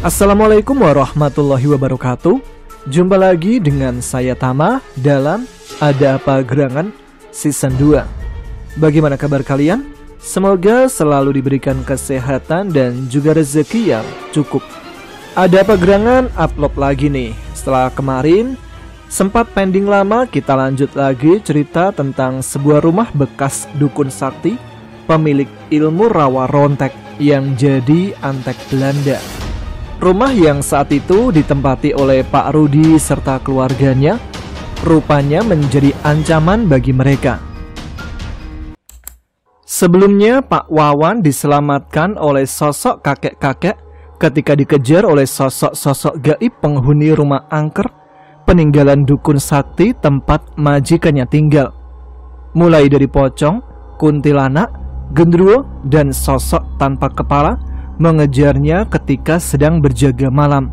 Assalamualaikum warahmatullahi wabarakatuh. Jumpa lagi dengan saya Tama dalam Ada Apa Gerangan Season 2. Bagaimana kabar kalian? Semoga selalu diberikan kesehatan dan juga rezeki yang cukup. Ada Apa Gerangan upload lagi nih. Setelah kemarin sempat pending lama, kita lanjut lagi cerita tentang sebuah rumah bekas dukun sakti pemilik ilmu rawa rontek yang jadi antek Belanda. Rumah yang saat itu ditempati oleh Pak Rudi serta keluarganya rupanya menjadi ancaman bagi mereka. Sebelumnya Pak Wawan diselamatkan oleh sosok kakek-kakek ketika dikejar oleh sosok-sosok gaib penghuni rumah angker peninggalan dukun sakti tempat majikannya tinggal. Mulai dari pocong, kuntilanak, genderuwo, dan sosok tanpa kepala mengejarnya ketika sedang berjaga malam.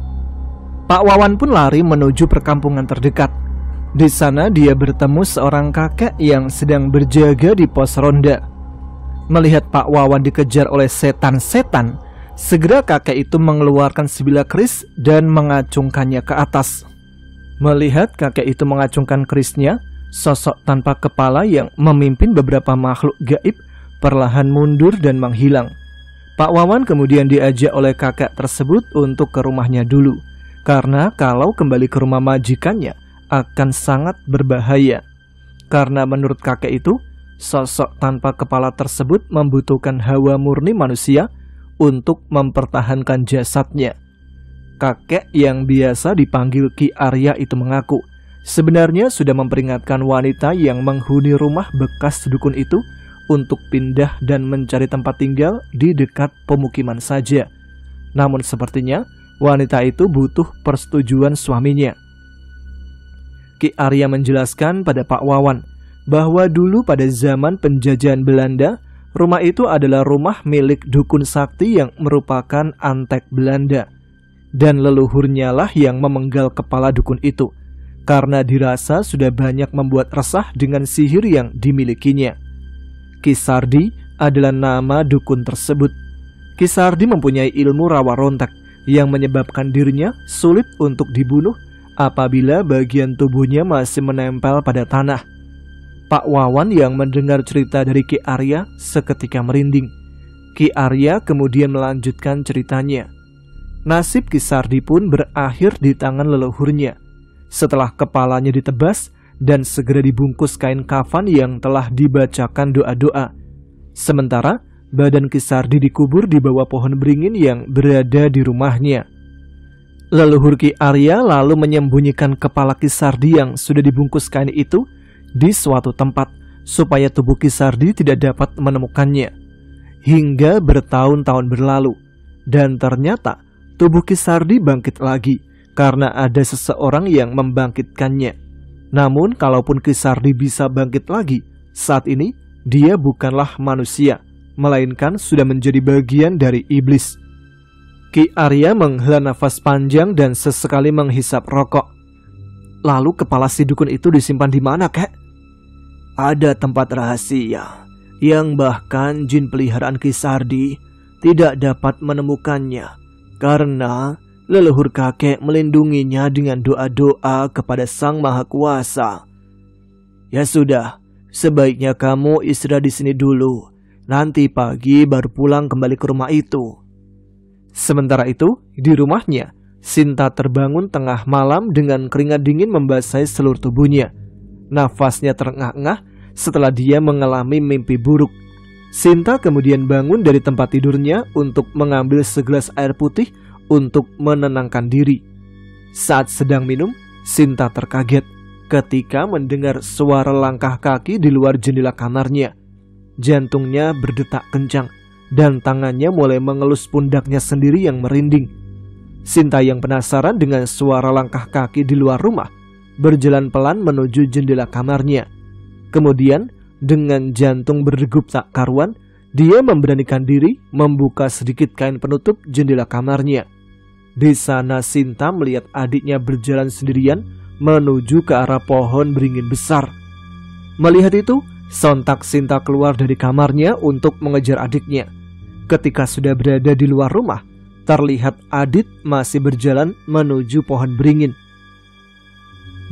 Pak Wawan pun lari menuju perkampungan terdekat. Di sana dia bertemu seorang kakek yang sedang berjaga di pos ronda. Melihat Pak Wawan dikejar oleh setan-setan, segera kakek itu mengeluarkan sebilah keris dan mengacungkannya ke atas. Melihat kakek itu mengacungkan kerisnya, sosok tanpa kepala yang memimpin beberapa makhluk gaib perlahan mundur dan menghilang. Pak Wawan kemudian diajak oleh kakek tersebut untuk ke rumahnya dulu, karena kalau kembali ke rumah majikannya akan sangat berbahaya. Karena menurut kakek itu, sosok tanpa kepala tersebut membutuhkan hawa murni manusia untuk mempertahankan jasadnya. Kakek yang biasa dipanggil Ki Arya itu mengaku sebenarnya sudah memperingatkan wanita yang menghuni rumah bekas dukun itu untuk pindah dan mencari tempat tinggal di dekat pemukiman saja. Namun sepertinya wanita itu butuh persetujuan suaminya. Ki Arya menjelaskan pada Pak Wawan bahwa dulu pada zaman penjajahan Belanda, rumah itu adalah rumah milik dukun sakti yang merupakan antek Belanda. Dan leluhurnya lah yang memenggal kepala dukun itu, karena dirasa sudah banyak membuat resah dengan sihir yang dimilikinya. Ki Sardi adalah nama dukun tersebut. Ki Sardi mempunyai ilmu rawa rontek yang menyebabkan dirinya sulit untuk dibunuh apabila bagian tubuhnya masih menempel pada tanah. Pak Wawan yang mendengar cerita dari Ki Arya seketika merinding. Ki Arya kemudian melanjutkan ceritanya. Nasib Ki Sardi pun berakhir di tangan leluhurnya setelah kepalanya ditebas dan segera dibungkus kain kafan yang telah dibacakan doa-doa. Sementara badan Ki Sardi dikubur di bawah pohon beringin yang berada di rumahnya. Leluhur Ki Arya lalu menyembunyikan kepala Ki Sardi yang sudah dibungkus kain itu di suatu tempat supaya tubuh Ki Sardi tidak dapat menemukannya. Hingga bertahun-tahun berlalu, dan ternyata tubuh Ki Sardi bangkit lagi karena ada seseorang yang membangkitkannya. Namun kalaupun Ki Sardi bisa bangkit lagi, saat ini dia bukanlah manusia, melainkan sudah menjadi bagian dari iblis. Ki Arya menghela nafas panjang dan sesekali menghisap rokok. Lalu kepala si dukun itu disimpan di mana, kek? Ada tempat rahasia yang bahkan jin peliharaan Ki Sardi tidak dapat menemukannya, karena leluhur kakek melindunginya dengan doa-doa kepada Sang Maha Kuasa. Ya sudah, sebaiknya kamu istirahat di sini dulu. Nanti pagi baru pulang kembali ke rumah itu. Sementara itu, di rumahnya, Sinta terbangun tengah malam dengan keringat dingin membasahi seluruh tubuhnya. Nafasnya terengah-engah setelah dia mengalami mimpi buruk. Sinta kemudian bangun dari tempat tidurnya untuk mengambil segelas air putih untuk menenangkan diri. Saat sedang minum, Sinta terkaget ketika mendengar suara langkah kaki di luar jendela kamarnya. Jantungnya berdetak kencang dan tangannya mulai mengelus pundaknya sendiri yang merinding. Sinta yang penasaran dengan suara langkah kaki di luar rumah berjalan pelan menuju jendela kamarnya. Kemudian dengan jantung berdegup tak karuan, dia memberanikan diri membuka sedikit kain penutup jendela kamarnya. Di sana Sinta melihat adiknya berjalan sendirian menuju ke arah pohon beringin besar. Melihat itu, sontak Sinta keluar dari kamarnya untuk mengejar adiknya. Ketika sudah berada di luar rumah, terlihat Adit masih berjalan menuju pohon beringin.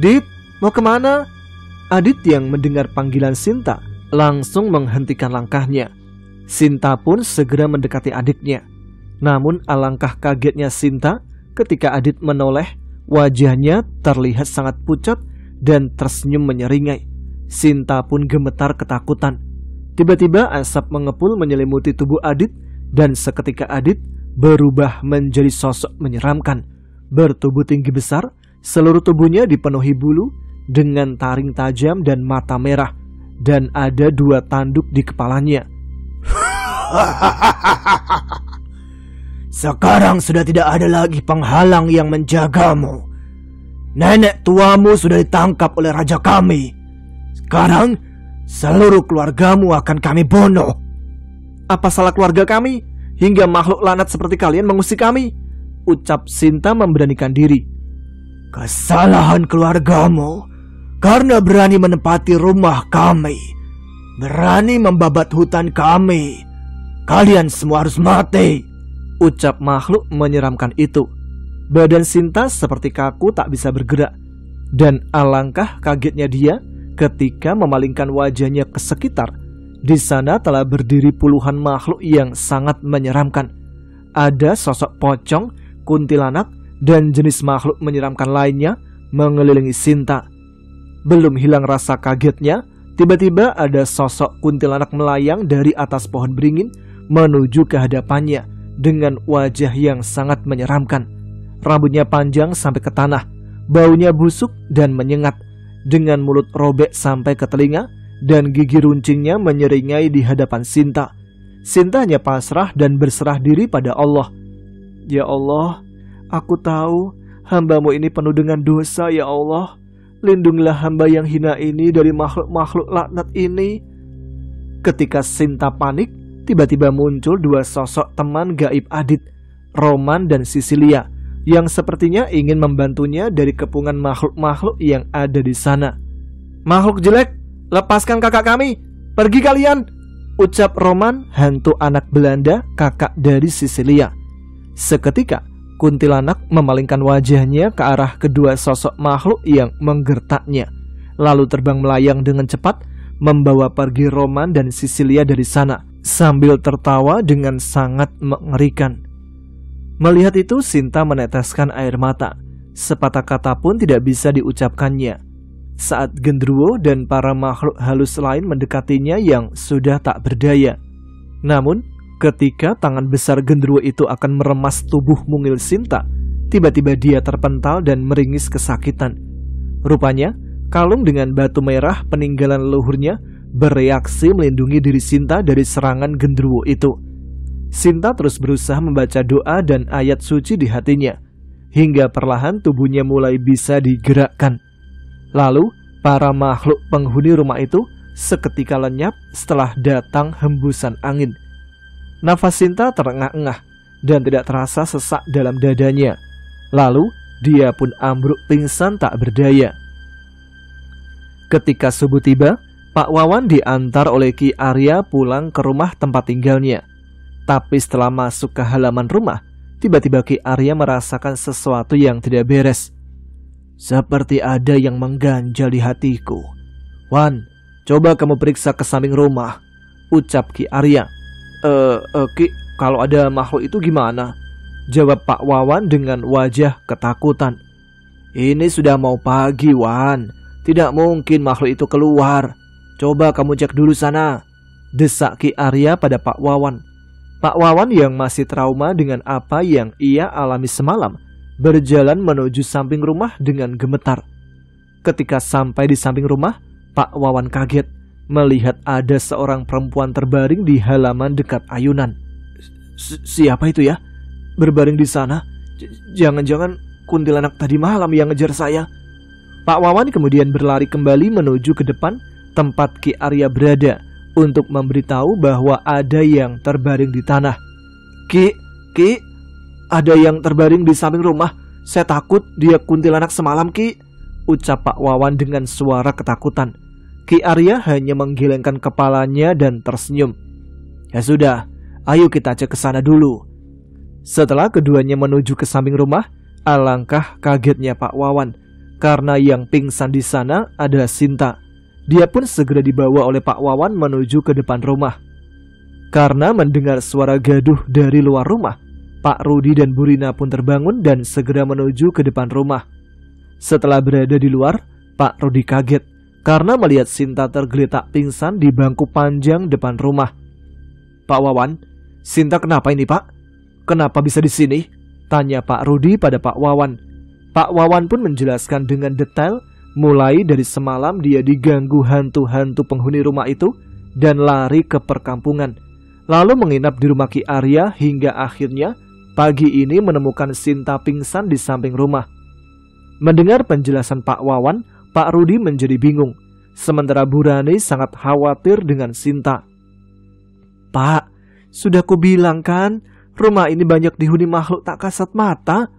"Dit, mau kemana?" Adit yang mendengar panggilan Sinta langsung menghentikan langkahnya. Sinta pun segera mendekati adiknya. Namun alangkah kagetnya Sinta ketika Adit menoleh, wajahnya terlihat sangat pucat dan tersenyum menyeringai. Sinta pun gemetar ketakutan. Tiba-tiba asap mengepul menyelimuti tubuh Adit dan seketika Adit berubah menjadi sosok menyeramkan. Bertubuh tinggi besar, seluruh tubuhnya dipenuhi bulu dengan taring tajam dan mata merah, dan ada 2 tanduk di kepalanya. "Sekarang sudah tidak ada lagi penghalang yang menjagamu. Nenek tuamu sudah ditangkap oleh raja kami. Sekarang seluruh keluargamu akan kami bunuh." "Apa salah keluarga kami hingga makhluk laknat seperti kalian mengusik kami?" ucap Sinta memberanikan diri. "Kesalahan keluargamu karena berani menempati rumah kami, berani membabat hutan kami. Kalian semua harus mati," ucap makhluk menyeramkan itu. Badan Sinta seperti kaku tak bisa bergerak, dan alangkah kagetnya dia ketika memalingkan wajahnya ke sekitar. Di sana telah berdiri puluhan makhluk yang sangat menyeramkan. Ada sosok pocong, kuntilanak, dan jenis makhluk menyeramkan lainnya mengelilingi Sinta. Belum hilang rasa kagetnya, tiba-tiba ada sosok kuntilanak melayang dari atas pohon beringin menuju ke hadapannya dengan wajah yang sangat menyeramkan. Rambutnya panjang sampai ke tanah, baunya busuk dan menyengat, dengan mulut robek sampai ke telinga, dan gigi runcingnya menyeringai di hadapan Sinta. Sinta hanya pasrah dan berserah diri pada Allah. "Ya Allah, aku tahu hamba-Mu ini penuh dengan dosa, ya Allah. Lindungilah hamba yang hina ini dari makhluk-makhluk laknat ini." Ketika Sinta panik, tiba-tiba muncul 2 sosok teman gaib Adit, Roman dan Sisilia, yang sepertinya ingin membantunya dari kepungan makhluk-makhluk yang ada di sana. "Makhluk jelek, lepaskan kakak kami, pergi kalian!" ucap Roman, hantu anak Belanda, kakak dari Sisilia. Seketika kuntilanak memalingkan wajahnya ke arah kedua sosok makhluk yang menggertaknya, lalu terbang melayang dengan cepat, membawa pergi Roman dan Sisilia dari sana, sambil tertawa dengan sangat mengerikan. Melihat itu, Sinta meneteskan air mata. Sepatah kata pun tidak bisa diucapkannya saat genderuwo dan para makhluk halus lain mendekatinya yang sudah tak berdaya. Namun ketika tangan besar genderuwo itu akan meremas tubuh mungil Sinta, tiba-tiba dia terpental dan meringis kesakitan. Rupanya kalung dengan batu merah peninggalan leluhurnya bereaksi melindungi diri Sinta dari serangan genderuwo itu. Sinta terus berusaha membaca doa dan ayat suci di hatinya, hingga perlahan tubuhnya mulai bisa digerakkan. Lalu para makhluk penghuni rumah itu seketika lenyap setelah datang hembusan angin. Nafas Sinta terengah-engah dan tidak terasa sesak dalam dadanya. Lalu dia pun ambruk pingsan tak berdaya. Ketika subuh tiba, Pak Wawan diantar oleh Ki Arya pulang ke rumah tempat tinggalnya. Tapi setelah masuk ke halaman rumah, tiba-tiba Ki Arya merasakan sesuatu yang tidak beres. "Seperti ada yang mengganjal di hatiku. Wan, coba kamu periksa ke samping rumah," ucap Ki Arya. Ki, kalau ada makhluk itu gimana?" jawab Pak Wawan dengan wajah ketakutan. "Ini sudah mau pagi, Wan. Tidak mungkin makhluk itu keluar. Coba kamu cek dulu sana," desak Ki Arya pada Pak Wawan. Pak Wawan yang masih trauma dengan apa yang ia alami semalam berjalan menuju samping rumah dengan gemetar. Ketika sampai di samping rumah, Pak Wawan kaget melihat ada seorang perempuan terbaring di halaman dekat ayunan. Siapa itu ya? Berbaring di sana? Jangan-jangan kuntilanak tadi malam yang ngejar saya." Pak Wawan kemudian berlari kembali menuju ke depan tempat Ki Arya berada untuk memberitahu bahwa ada yang terbaring di tanah. Ki, ada yang terbaring di samping rumah. Saya takut dia kuntilanak semalam, Ki," ucap Pak Wawan dengan suara ketakutan. Ki Arya hanya menggelengkan kepalanya dan tersenyum. "Ya sudah, ayo kita cek ke sana dulu." Setelah keduanya menuju ke samping rumah, alangkah kagetnya Pak Wawan karena yang pingsan di sana adalah Sinta. Dia pun segera dibawa oleh Pak Wawan menuju ke depan rumah. Karena mendengar suara gaduh dari luar rumah, Pak Rudi dan Bu Rina pun terbangun dan segera menuju ke depan rumah. Setelah berada di luar, Pak Rudi kaget karena melihat Sinta tergeletak pingsan di bangku panjang depan rumah. "Pak Wawan, Sinta kenapa ini, Pak? Kenapa bisa di sini?" tanya Pak Rudi pada Pak Wawan. Pak Wawan pun menjelaskan dengan detail, mulai dari semalam dia diganggu hantu-hantu penghuni rumah itu dan lari ke perkampungan, lalu menginap di rumah Ki Arya hingga akhirnya pagi ini menemukan Sinta pingsan di samping rumah. Mendengar penjelasan Pak Wawan, Pak Rudi menjadi bingung, sementara Bu Rani sangat khawatir dengan Sinta. "Pak, sudah kubilang kan, rumah ini banyak dihuni makhluk tak kasat mata.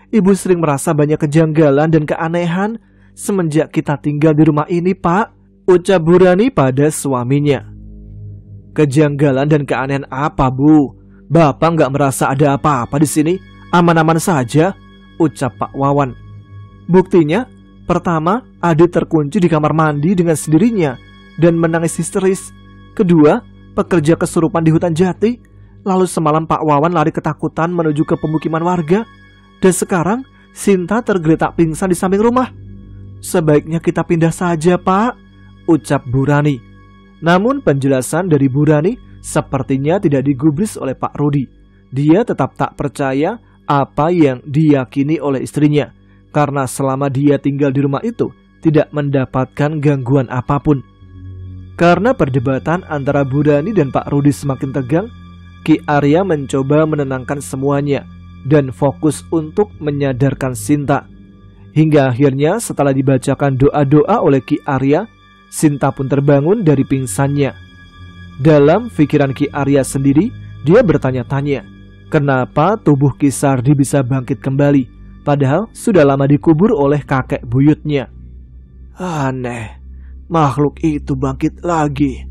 Ibu sering merasa banyak kejanggalan dan keanehan semenjak kita tinggal di rumah ini, Pak," ucap Bu Rani pada suaminya. "Kejanggalan dan keanehan apa, Bu? Bapak nggak merasa ada apa-apa di sini? Aman-aman saja," ucap Pak Wawan. "Buktinya, pertama, Ade terkunci di kamar mandi dengan sendirinya dan menangis histeris. Kedua, pekerja kesurupan di hutan jati. Lalu semalam Pak Wawan lari ketakutan menuju ke pemukiman warga. Dan sekarang Sinta tergeletak pingsan di samping rumah. Sebaiknya kita pindah saja, Pak," ucap Bu Rani. Namun penjelasan dari Bu Rani sepertinya tidak digubris oleh Pak Rudi. Dia tetap tak percaya apa yang diyakini oleh istrinya, karena selama dia tinggal di rumah itu tidak mendapatkan gangguan apapun. Karena perdebatan antara Bu Rani dan Pak Rudi semakin tegang, Ki Arya mencoba menenangkan semuanya dan fokus untuk menyadarkan Sinta. Hingga akhirnya setelah dibacakan doa-doa oleh Ki Arya, Sinta pun terbangun dari pingsannya. Dalam pikiran Ki Arya sendiri, dia bertanya-tanya, kenapa tubuh Ki Sardi bisa bangkit kembali, padahal sudah lama dikubur oleh kakek buyutnya. Aneh, makhluk itu bangkit lagi.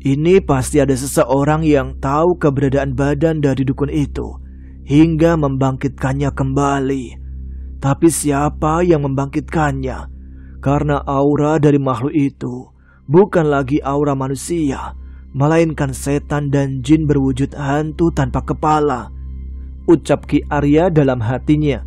Ini pasti ada seseorang yang tahu keberadaan badan dari dukun itu hingga membangkitkannya kembali. Tapi siapa yang membangkitkannya? Karena aura dari makhluk itu bukan lagi aura manusia, melainkan setan dan jin berwujud hantu tanpa kepala, ucap Ki Arya dalam hatinya.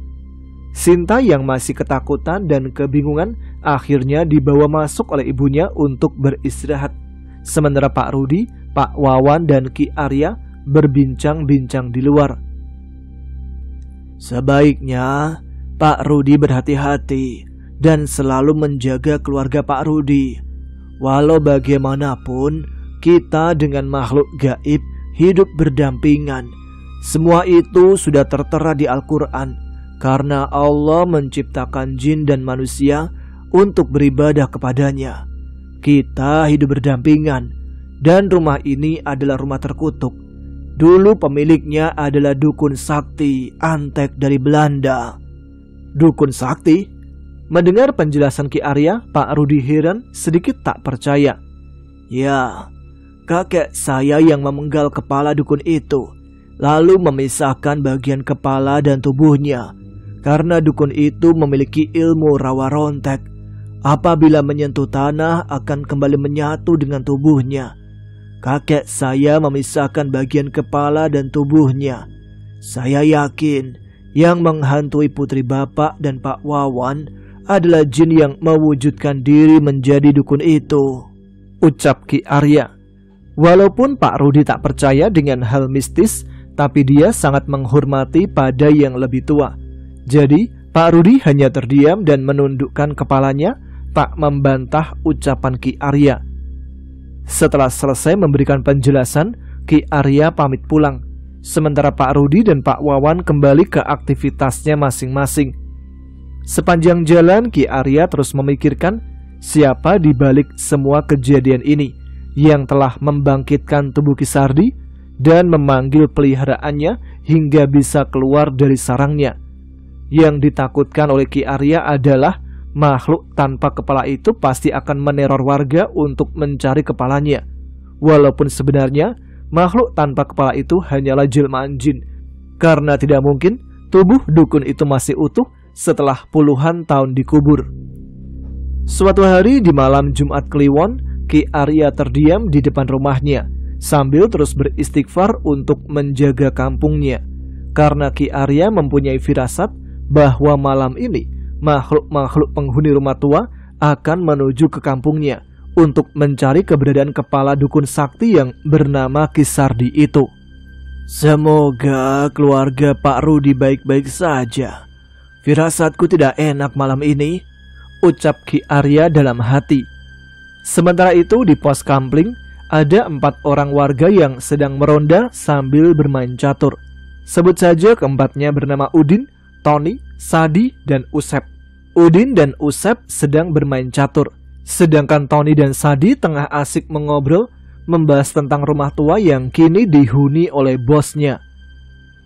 Sinta yang masih ketakutan dan kebingungan akhirnya dibawa masuk oleh ibunya untuk beristirahat. Sementara Pak Rudi, Pak Wawan dan Ki Arya berbincang-bincang di luar. Sebaiknya Pak Rudi berhati-hati dan selalu menjaga keluarga Pak Rudi. Walau bagaimanapun, kita dengan makhluk gaib hidup berdampingan. Semua itu sudah tertera di Al-Quran, karena Allah menciptakan jin dan manusia untuk beribadah kepadanya. Kita hidup berdampingan, dan rumah ini adalah rumah terkutuk. Dulu pemiliknya adalah dukun sakti antek dari Belanda. Dukun sakti? Mendengar penjelasan Ki Arya, Pak Rudi heran, sedikit tak percaya. Ya, kakek saya yang memenggal kepala dukun itu, lalu memisahkan bagian kepala dan tubuhnya. Karena dukun itu memiliki ilmu rawa rontek, apabila menyentuh tanah akan kembali menyatu dengan tubuhnya. Kakek saya memisahkan bagian kepala dan tubuhnya. Saya yakin yang menghantui putri Bapak dan Pak Wawan adalah jin yang mewujudkan diri menjadi dukun itu, ucap Ki Arya. Walaupun Pak Rudi tak percaya dengan hal mistis, tapi dia sangat menghormati pada yang lebih tua. Jadi Pak Rudi hanya terdiam dan menundukkan kepalanya, tak membantah ucapan Ki Arya. Setelah selesai memberikan penjelasan, Ki Arya pamit pulang. Sementara Pak Rudi dan Pak Wawan kembali ke aktivitasnya masing-masing. Sepanjang jalan, Ki Arya terus memikirkan siapa di balik semua kejadian ini yang telah membangkitkan tubuh Ki Sardi dan memanggil peliharaannya hingga bisa keluar dari sarangnya. Yang ditakutkan oleh Ki Arya adalah makhluk tanpa kepala itu pasti akan meneror warga untuk mencari kepalanya. Walaupun sebenarnya makhluk tanpa kepala itu hanyalah jelmaan jin, karena tidak mungkin tubuh dukun itu masih utuh setelah puluhan tahun dikubur. Suatu hari di malam Jumat Kliwon, Ki Arya terdiam di depan rumahnya sambil terus beristighfar untuk menjaga kampungnya. Karena Ki Arya mempunyai firasat bahwa malam ini makhluk-makhluk penghuni rumah tua akan menuju ke kampungnya untuk mencari keberadaan kepala dukun sakti yang bernama Ki Sardi itu. Semoga keluarga Pak Rudi baik-baik saja. Firasatku tidak enak malam ini, ucap Ki Arya dalam hati. Sementara itu di pos kampling ada 4 orang warga yang sedang meronda sambil bermain catur. Sebut saja keempatnya bernama Udin, Tony, Sadi, dan Usep. Udin dan Usep sedang bermain catur, sedangkan Tony dan Sadi tengah asik mengobrol membahas tentang rumah tua yang kini dihuni oleh bosnya.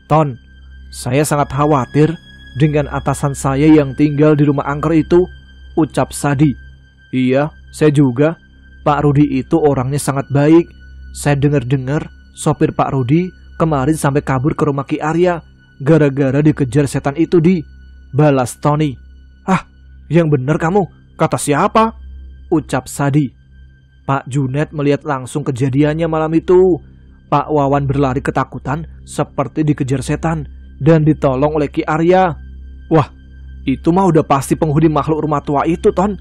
Ton, saya sangat khawatir dengan atasan saya yang tinggal di rumah angker itu, ucap Sadi. Iya, saya juga. Pak Rudi itu orangnya sangat baik. Saya dengar-dengar sopir Pak Rudi kemarin sampai kabur ke rumah Ki Arya gara-gara dikejar setan itu, balas Tony. Ah, yang benar kamu, kata siapa? Ucap Sadi. Pak Junet melihat langsung kejadiannya malam itu. Pak Wawan berlari ketakutan seperti dikejar setan dan ditolong oleh Ki Arya. Wah, itu mah udah pasti penghuni makhluk rumah tua itu, Ton.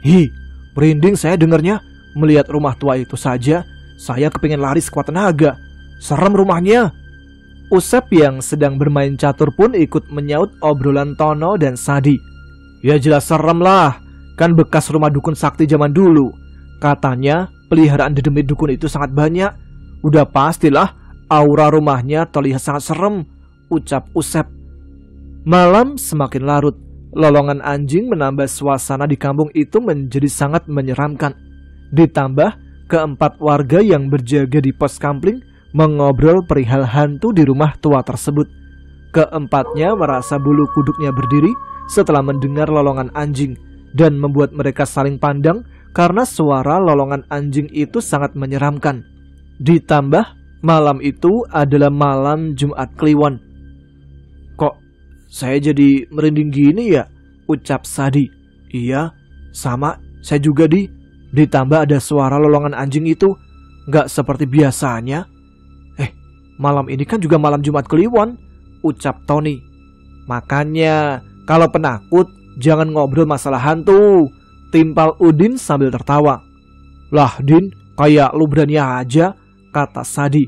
Hi, merinding saya dengarnya. Melihat rumah tua itu saja, saya kepingin lari sekuat tenaga. Serem rumahnya. Usep yang sedang bermain catur pun ikut menyaut obrolan Tono dan Sadi. Ya jelas serem lah, kan bekas rumah dukun sakti zaman dulu. Katanya peliharaan dedemit dukun itu sangat banyak. Udah pastilah aura rumahnya terlihat sangat serem, ucap Usep. Malam semakin larut. Lolongan anjing menambah suasana di kampung itu menjadi sangat menyeramkan. Ditambah keempat warga yang berjaga di pos kampling mengobrol perihal hantu di rumah tua tersebut. Keempatnya merasa bulu kuduknya berdiri setelah mendengar lolongan anjing dan membuat mereka saling pandang karena suara lolongan anjing itu sangat menyeramkan. Ditambah malam itu adalah malam Jumat Kliwon. Kok saya jadi merinding gini ya? Ucap Sadi. Iya, sama, saya juga Ditambah ada suara lolongan anjing itu, gak seperti biasanya. Malam ini kan juga malam Jumat Kliwon, ucap Tony. Makanya, kalau penakut, jangan ngobrol masalah hantu, timpal Udin sambil tertawa. Lah Din, kayak lu berani aja, kata Sadi.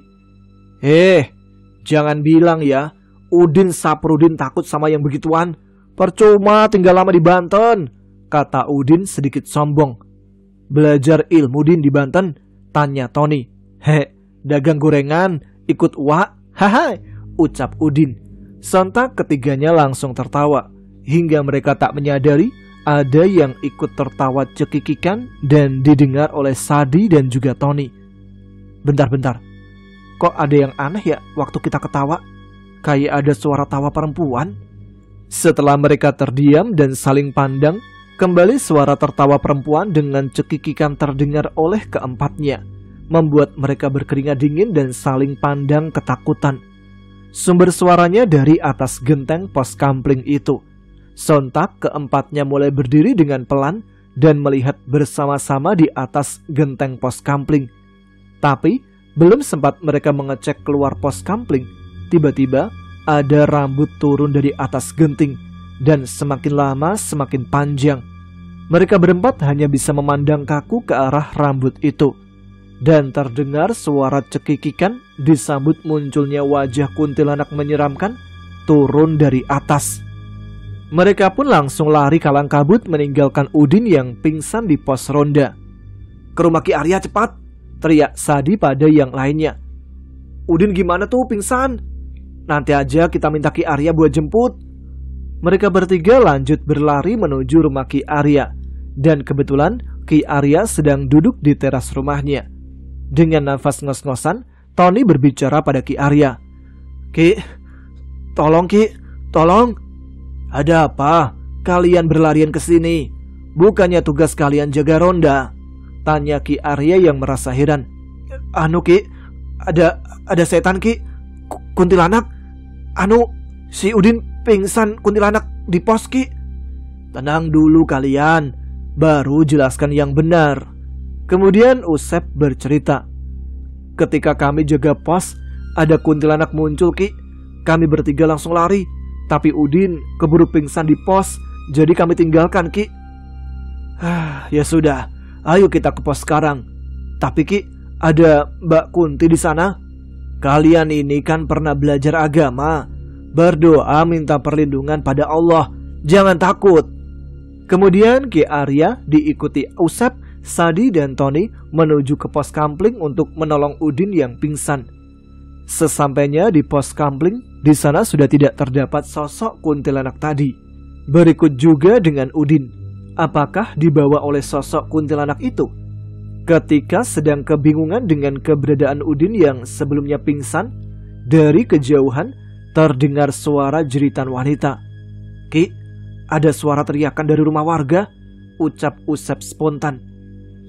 Jangan bilang ya, Udin Saprudin takut sama yang begituan. Percuma tinggal lama di Banten, kata Udin sedikit sombong. Belajar ilmu Din di Banten, tanya Tony. Dagang gorengan, ikut uak, haha, ucap Udin. Sontak ketiganya langsung tertawa, hingga mereka tak menyadari ada yang ikut tertawa cekikikan dan didengar oleh Sadi dan juga Tony. Bentar, kok ada yang aneh ya waktu kita ketawa? Kayak ada suara tawa perempuan. Setelah mereka terdiam dan saling pandang, kembali suara tertawa perempuan dengan cekikikan terdengar oleh keempatnya, membuat mereka berkeringat dingin dan saling pandang ketakutan. Sumber suaranya dari atas genteng pos kampling itu. Sontak keempatnya mulai berdiri dengan pelan dan melihat bersama-sama di atas genteng pos kampling. Tapi belum sempat mereka mengecek keluar pos kampling, tiba-tiba ada rambut turun dari atas genting. Dan semakin lama semakin panjang. Mereka berempat hanya bisa memandang kaku ke arah rambut itu. Dan terdengar suara cekikikan disambut munculnya wajah kuntilanak menyeramkan turun dari atas. Mereka pun langsung lari kalang kabut meninggalkan Udin yang pingsan di pos ronda. Ke rumah Ki Arya cepat, teriak Sadi pada yang lainnya. Udin gimana tuh pingsan? Nanti aja kita minta Ki Arya buat jemput. Mereka bertiga lanjut berlari menuju rumah Ki Arya. Dan kebetulan Ki Arya sedang duduk di teras rumahnya. Dengan nafas ngos-ngosan, Tony berbicara pada Ki Arya. Ki, tolong Ki, tolong. Ada apa? Kalian berlarian ke sini. Bukannya tugas kalian jaga ronda? Tanya Ki Arya yang merasa heran. Anu Ki, ada setan Ki, kuntilanak. Si Udin pingsan kuntilanak di pos, Ki. Tenang dulu kalian, baru jelaskan yang benar. Kemudian Usep bercerita. Ketika kami jaga pos, ada kuntilanak muncul, Ki. Kami bertiga langsung lari, tapi Udin keburu pingsan di pos, jadi kami tinggalkan, Ki. Ya sudah, ayo kita ke pos sekarang. Tapi Ki, ada Mbak Kunti di sana. Kalian ini kan pernah belajar agama. Berdoa minta perlindungan pada Allah. Jangan takut. Kemudian Ki Arya diikuti Usep, Sadi, dan Tony menuju ke pos kampling untuk menolong Udin yang pingsan. Sesampainya di pos kampling, di sana sudah tidak terdapat sosok kuntilanak tadi. Berikut juga dengan Udin. Apakah dibawa oleh sosok kuntilanak itu? Ketika sedang kebingungan dengan keberadaan Udin yang sebelumnya pingsan, dari kejauhan terdengar suara jeritan wanita. Ki, ada suara teriakan dari rumah warga, ucap Usep spontan.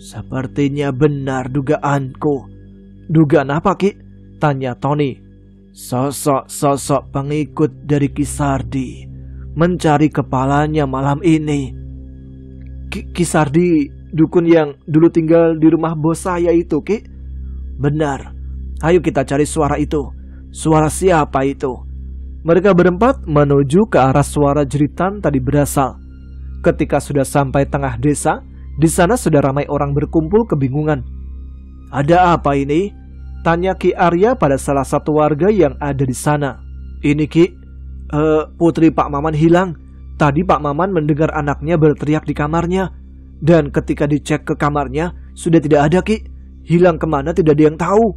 Sepertinya benar dugaanku. Dugaan apa, Ki? Tanya Tony. Sosok-sosok pengikut dari Ki Sardi mencari kepalanya malam ini. Ki Sardi, dukun yang dulu tinggal di rumah bos saya itu, Ki? Benar. Ayo kita cari suara itu. Suara siapa itu? Mereka berempat menuju ke arah suara jeritan tadi berasal. Ketika sudah sampai tengah desa, di sana sudah ramai orang berkumpul kebingungan. Ada apa ini? Tanya Ki Arya pada salah satu warga yang ada di sana. Ini Ki, putri Pak Maman hilang. Tadi Pak Maman mendengar anaknya berteriak di kamarnya. Dan ketika dicek ke kamarnya, sudah tidak ada, Ki. Hilang kemana tidak ada yang tahu.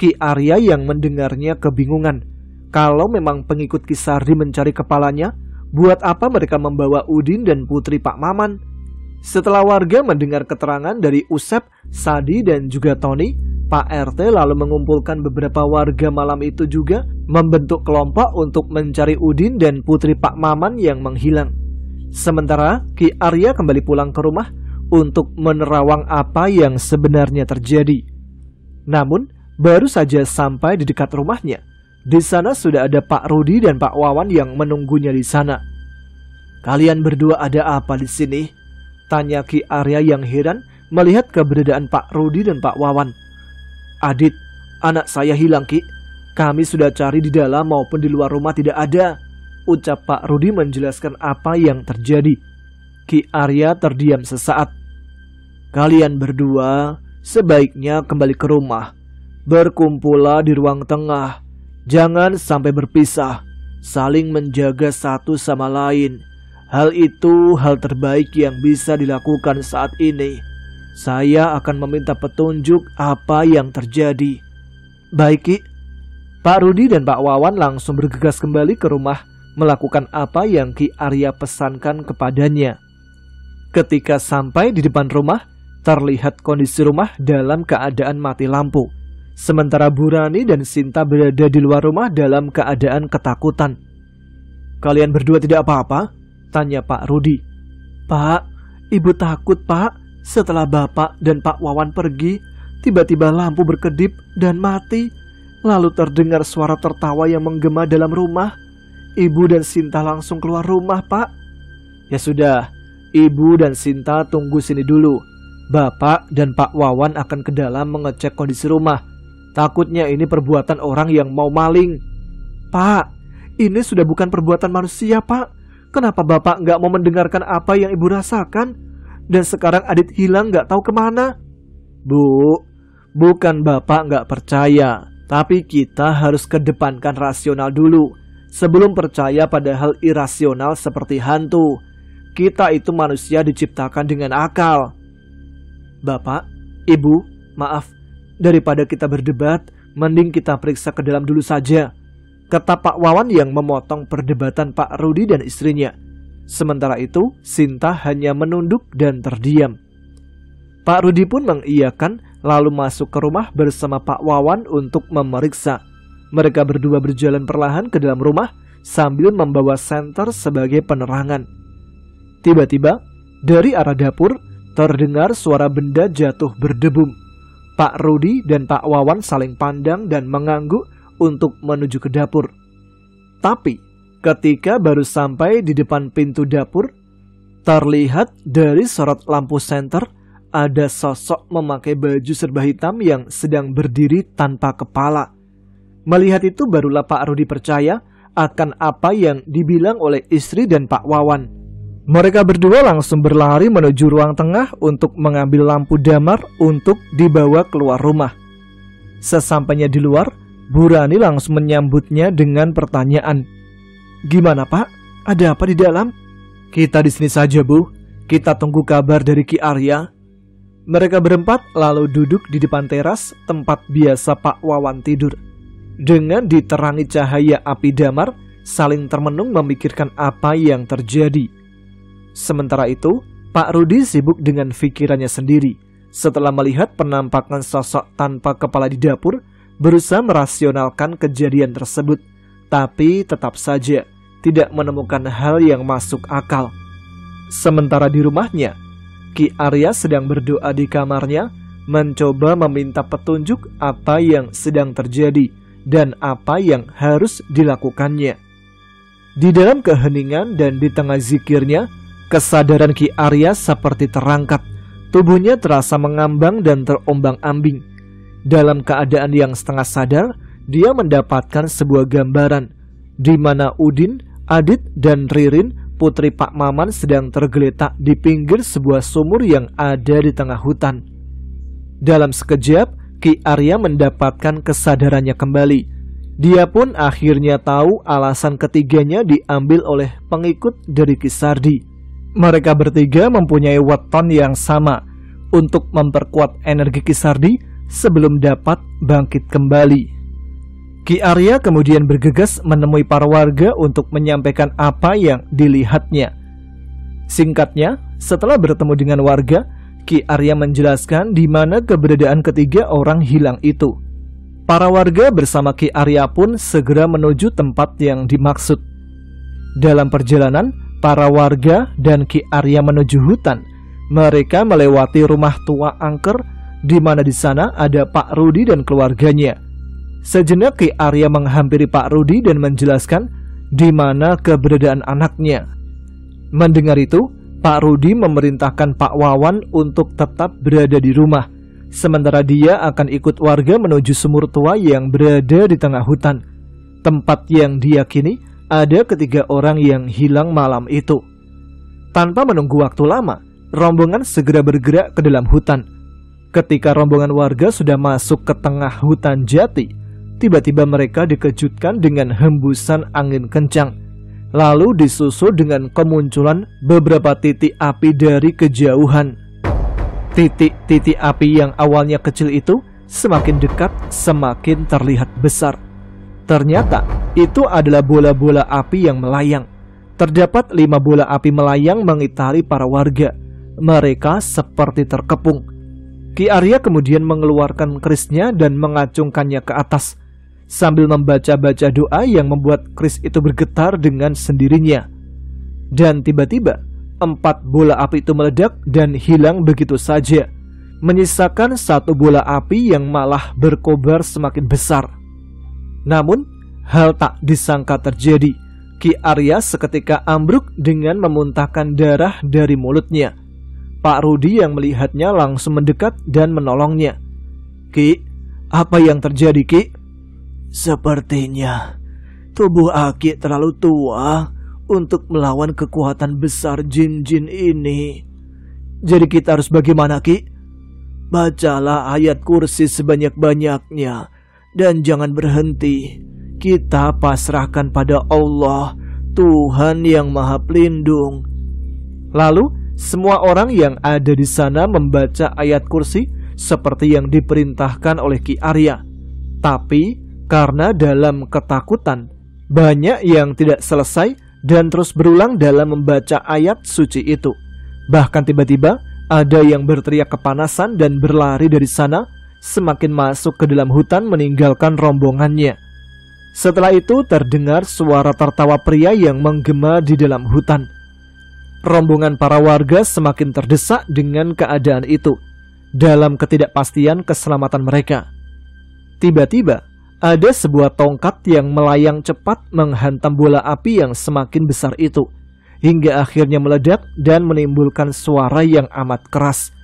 Ki Arya yang mendengarnya kebingungan. Kalau memang pengikut Ki Sardi mencari kepalanya, buat apa mereka membawa Udin dan putri Pak Maman? Setelah warga mendengar keterangan dari Usep, Sadi, dan juga Tony, Pak RT lalu mengumpulkan beberapa warga malam itu juga membentuk kelompok untuk mencari Udin dan putri Pak Maman yang menghilang. Sementara Ki Arya kembali pulang ke rumah untuk menerawang apa yang sebenarnya terjadi. Namun, baru saja sampai di dekat rumahnya, di sana sudah ada Pak Rudi dan Pak Wawan yang menunggunya di sana. Kalian berdua ada apa di sini? Tanya Ki Arya yang heran melihat keberadaan Pak Rudi dan Pak Wawan. Adit, anak saya hilang, Ki. Kami sudah cari di dalam maupun di luar rumah tidak ada, ucap Pak Rudi menjelaskan apa yang terjadi. Ki Arya terdiam sesaat. Kalian berdua sebaiknya kembali ke rumah. Berkumpullah di ruang tengah. Jangan sampai berpisah. Saling menjaga satu sama lain. Hal itu hal terbaik yang bisa dilakukan saat ini. Saya akan meminta petunjuk apa yang terjadi. Baik, Ki. Pak Rudi dan Pak Wawan langsung bergegas kembali ke rumah melakukan apa yang Ki Arya pesankan kepadanya. Ketika sampai di depan rumah, terlihat kondisi rumah dalam keadaan mati lampu. Sementara Burani dan Sinta berada di luar rumah dalam keadaan ketakutan. Kalian berdua tidak apa-apa? Tanya Pak Rudi. Pak, Ibu takut, Pak. Setelah Bapak dan Pak Wawan pergi, tiba-tiba lampu berkedip dan mati. Lalu terdengar suara tertawa yang menggema dalam rumah. Ibu dan Sinta langsung keluar rumah, Pak. Ya sudah, Ibu dan Sinta tunggu sini dulu. Bapak dan Pak Wawan akan ke dalam mengecek kondisi rumah. Takutnya ini perbuatan orang yang mau maling. Pak, ini sudah bukan perbuatan manusia, Pak. Kenapa Bapak nggak mau mendengarkan apa yang Ibu rasakan? Dan sekarang Adit hilang nggak tahu kemana. Bu, bukan Bapak nggak percaya, tapi kita harus kedepankan rasional dulu sebelum percaya pada hal irasional seperti hantu. Kita itu manusia diciptakan dengan akal. Bapak, Ibu, maaf. Daripada kita berdebat, mending kita periksa ke dalam dulu saja, kata Pak Wawan yang memotong perdebatan Pak Rudi dan istrinya. Sementara itu, Sinta hanya menunduk dan terdiam. Pak Rudi pun mengiyakan lalu masuk ke rumah bersama Pak Wawan untuk memeriksa. Mereka berdua berjalan perlahan ke dalam rumah sambil membawa senter sebagai penerangan. Tiba-tiba, dari arah dapur terdengar suara benda jatuh berdebum. Pak Rudi dan Pak Wawan saling pandang dan mengangguk untuk menuju ke dapur. Tapi ketika baru sampai di depan pintu dapur, terlihat dari sorot lampu senter ada sosok memakai baju serba hitam yang sedang berdiri tanpa kepala. Melihat itu barulah Pak Rudi percaya akan apa yang dibilang oleh istri dan Pak Wawan. Mereka berdua langsung berlari menuju ruang tengah untuk mengambil lampu damar untuk dibawa keluar rumah. Sesampainya di luar, Bu Rani langsung menyambutnya dengan pertanyaan. "Gimana Pak? Ada apa di dalam?" "Kita di sini saja Bu, kita tunggu kabar dari Ki Arya." Mereka berempat lalu duduk di depan teras tempat biasa Pak Wawan tidur. Dengan diterangi cahaya api damar, saling termenung memikirkan apa yang terjadi. Sementara itu, Pak Rudi sibuk dengan pikirannya sendiri. Setelah melihat penampakan sosok tanpa kepala di dapur, berusaha merasionalkan kejadian tersebut, tapi tetap saja tidak menemukan hal yang masuk akal. Sementara di rumahnya, Ki Arya sedang berdoa di kamarnya, mencoba meminta petunjuk apa yang sedang terjadi dan apa yang harus dilakukannya. Di dalam keheningan dan di tengah zikirnya, kesadaran Ki Arya seperti terangkat. Tubuhnya terasa mengambang dan terombang-ambing. Dalam keadaan yang setengah sadar, dia mendapatkan sebuah gambaran di mana Udin, Adit, dan Ririn, putri Pak Maman, sedang tergeletak di pinggir sebuah sumur yang ada di tengah hutan. Dalam sekejap, Ki Arya mendapatkan kesadarannya kembali. Dia pun akhirnya tahu alasan ketiganya diambil oleh pengikut dari Ki Sardi. Mereka bertiga mempunyai weton yang sama untuk memperkuat energi Ki Sardi sebelum dapat bangkit kembali. Ki Arya kemudian bergegas menemui para warga untuk menyampaikan apa yang dilihatnya. Singkatnya, setelah bertemu dengan warga, Ki Arya menjelaskan di mana keberadaan ketiga orang hilang itu. Para warga bersama Ki Arya pun segera menuju tempat yang dimaksud. Dalam perjalanan, para warga dan Ki Arya menuju hutan. Mereka melewati rumah tua angker, di mana di sana ada Pak Rudi dan keluarganya. Sejenak Ki Arya menghampiri Pak Rudi dan menjelaskan di mana keberadaan anaknya. Mendengar itu, Pak Rudi memerintahkan Pak Wawan untuk tetap berada di rumah, sementara dia akan ikut warga menuju sumur tua yang berada di tengah hutan, tempat yang diyakini ada ketiga orang yang hilang malam itu. Tanpa menunggu waktu lama, rombongan segera bergerak ke dalam hutan. Ketika rombongan warga sudah masuk ke tengah hutan jati, tiba-tiba mereka dikejutkan dengan hembusan angin kencang. Lalu disusul dengan kemunculan beberapa titik api dari kejauhan. Titik-titik api yang awalnya kecil itu semakin dekat, semakin terlihat besar. Ternyata itu adalah bola-bola api yang melayang. Terdapat 5 bola api melayang mengitari para warga. Mereka seperti terkepung. Ki Arya kemudian mengeluarkan kerisnya dan mengacungkannya ke atas, sambil membaca-baca doa yang membuat keris itu bergetar dengan sendirinya. Dan tiba-tiba 4 bola api itu meledak dan hilang begitu saja, menyisakan 1 bola api yang malah berkobar semakin besar. Namun, hal tak disangka terjadi. Ki Arya seketika ambruk dengan memuntahkan darah dari mulutnya. Pak Rudi yang melihatnya langsung mendekat dan menolongnya. "Ki, apa yang terjadi Ki?" "Sepertinya tubuh Aki terlalu tua untuk melawan kekuatan besar jin-jin ini. Jadi kita harus bagaimana Ki?" "Bacalah ayat kursi sebanyak-banyaknya dan jangan berhenti. Kita pasrahkan pada Allah, Tuhan yang Maha Pelindung." Lalu semua orang yang ada di sana membaca ayat kursi seperti yang diperintahkan oleh Ki Arya. Tapi karena dalam ketakutan, banyak yang tidak selesai dan terus berulang dalam membaca ayat suci itu. Bahkan tiba-tiba ada yang berteriak kepanasan dan berlari dari sana, semakin masuk ke dalam hutan meninggalkan rombongannya. Setelah itu terdengar suara tertawa pria yang menggema di dalam hutan. Rombongan para warga semakin terdesak dengan keadaan itu, dalam ketidakpastian keselamatan mereka. Tiba-tiba ada sebuah tongkat yang melayang cepat menghantam bola api yang semakin besar itu, hingga akhirnya meledak dan menimbulkan suara yang amat keras.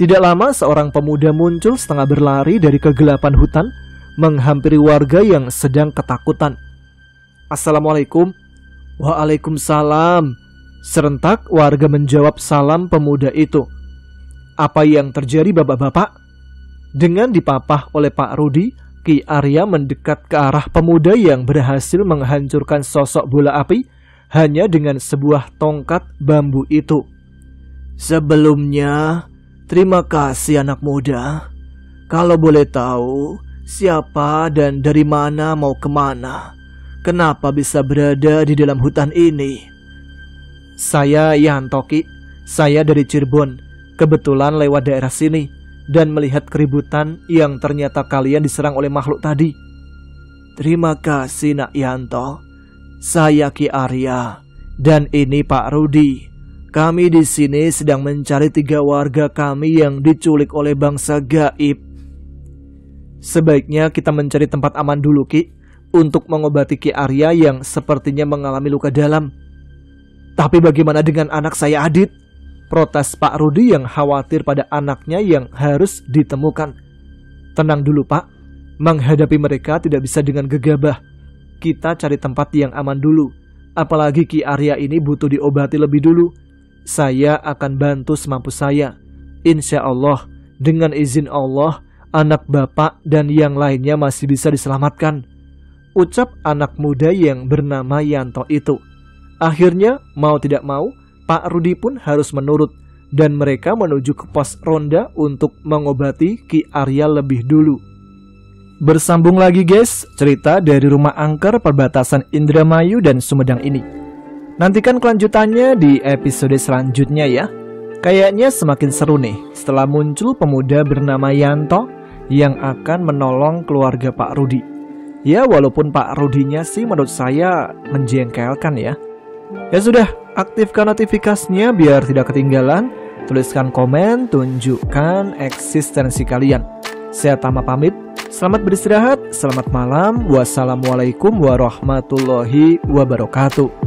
Tidak lama seorang pemuda muncul setengah berlari dari kegelapan hutan, menghampiri warga yang sedang ketakutan. "Assalamualaikum." "Waalaikumsalam." Serentak warga menjawab salam pemuda itu. "Apa yang terjadi bapak-bapak?" Dengan dipapah oleh Pak Rudi, Ki Arya mendekat ke arah pemuda yang berhasil menghancurkan sosok bola api hanya dengan sebuah tongkat bambu itu. "Sebelumnya, terima kasih anak muda. Kalau boleh tahu, siapa dan dari mana mau kemana? Kenapa bisa berada di dalam hutan ini?" "Saya Yanto, Ki. Saya dari Cirebon. Kebetulan lewat daerah sini dan melihat keributan yang ternyata kalian diserang oleh makhluk tadi." "Terima kasih Nak Yanto. Saya Ki Arya dan ini Pak Rudi. Kami di sini sedang mencari 3 warga kami yang diculik oleh bangsa gaib." "Sebaiknya kita mencari tempat aman dulu, Ki, untuk mengobati Ki Arya yang sepertinya mengalami luka dalam." "Tapi bagaimana dengan anak saya Adit?" protes Pak Rudi yang khawatir pada anaknya yang harus ditemukan. "Tenang dulu, Pak. Menghadapi mereka tidak bisa dengan gegabah. Kita cari tempat yang aman dulu. Apalagi Ki Arya ini butuh diobati lebih dulu. Saya akan bantu semampu saya. Insya Allah, dengan izin Allah, anak Bapak dan yang lainnya masih bisa diselamatkan," ucap anak muda yang bernama Yanto itu. Akhirnya, mau tidak mau, Pak Rudi pun harus menurut dan mereka menuju ke pos ronda untuk mengobati Ki Arya lebih dulu. Bersambung lagi guys, cerita dari rumah angker perbatasan Indramayu dan Sumedang ini. Nantikan kelanjutannya di episode selanjutnya ya. Kayaknya semakin seru nih setelah muncul pemuda bernama Yanto yang akan menolong keluarga Pak Rudi. Ya walaupun Pak Rudinya sih menurut saya menjengkelkan ya. Ya sudah, aktifkan notifikasinya biar tidak ketinggalan. Tuliskan komen, tunjukkan eksistensi kalian. Saya Tama pamit. Selamat beristirahat, selamat malam. Wassalamualaikum warahmatullahi wabarakatuh.